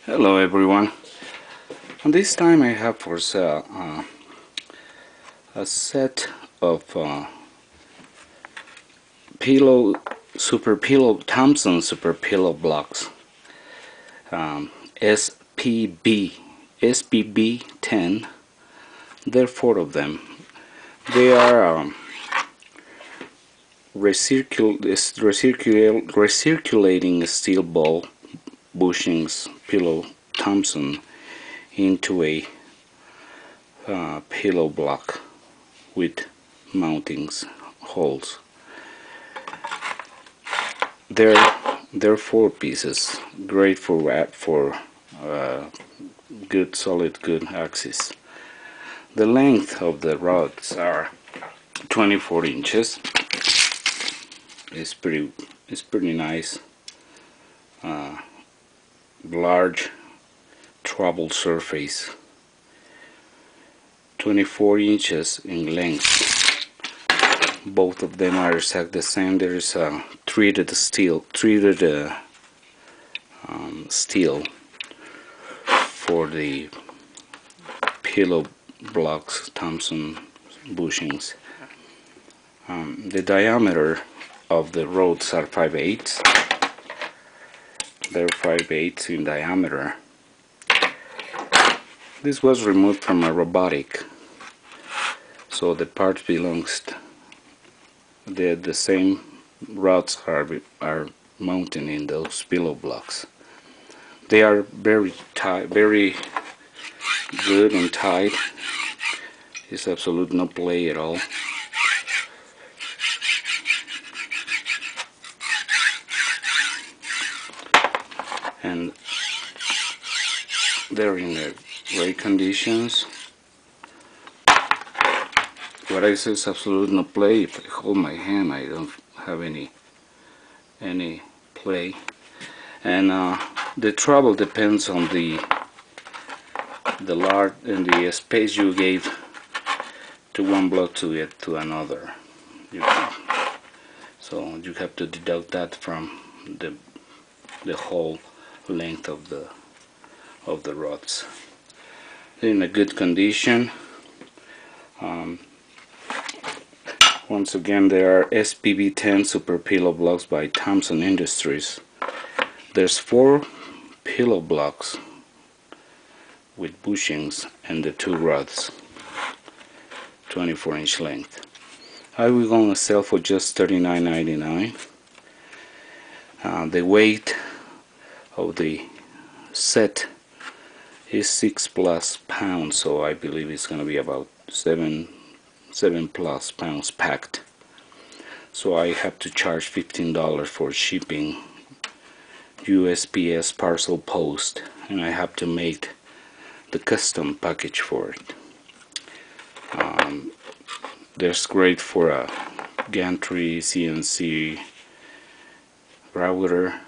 Hello everyone. And this time I have for sale a set of Thompson super pillow blocks, SPB 10. There are 4 of them. They are recirculating steel ball bushings pillow Thompson into a pillow block with mountings holes. They're 4 pieces, great for good solid good axis. The length of the rods are 24 inches. It's pretty nice. Large trouble surface, 24 inches in length. Both of them are exactly the same. There is a treated steel for the pillow blocks Thompson bushings. The diameter of the rods are 5/8. They're 5/8 in diameter. This was removed from a robotic, so the part belongs to the same rods are mounted in those pillow blocks. They are very tight, very good and tight. It's absolute no play at all. And they're in great conditions. What I say is absolute no play. If I hold my hand, I don't have any play. And the trouble depends on the large and the space you gave to one block to get to another. So you have to deduct that from the whole length of the rods. They're in a good condition. Once again, they are SPB 10 super pillow blocks by Thompson Industries. There's 4 pillow blocks with bushings and the 2 rods, 24-inch length. I will gonna sell for just $39.99. The weight of the set is 6+ pounds, so I believe it's gonna be about 7+ pounds packed. So I have to charge $15 for shipping, USPS parcel post, and I have to make the custom package for it. There's great for a gantry, CNC router,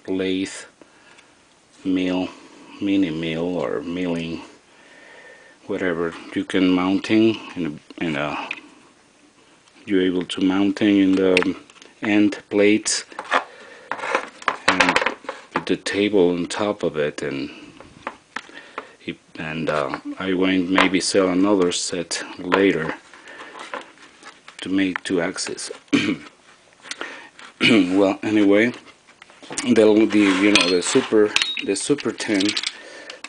lathe, mill, mini mill or milling, whatever. You can mounting in a you're able to mounting in the end plates and put the table on top of it, and I will maybe sell another set later to make 2 axes. Well, anyway, the super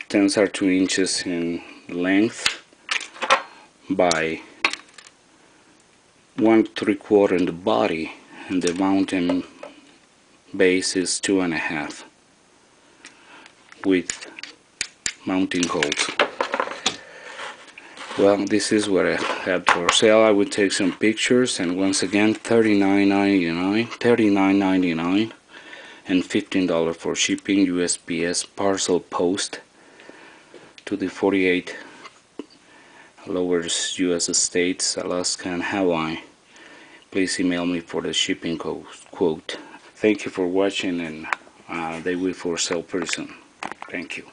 10s are 2 inches in length by 1 3/4 in the body, and the mountain base is 2.5 with mounting holes. Well, this is what I had for sale. I would take some pictures, and once again, $39.99 and $15 for shipping, USPS parcel post to the 48 lower US states, Alaska and Hawaii. Please email me for the shipping quote. Thank you for watching, and they will for sale pretty soon. Thank you.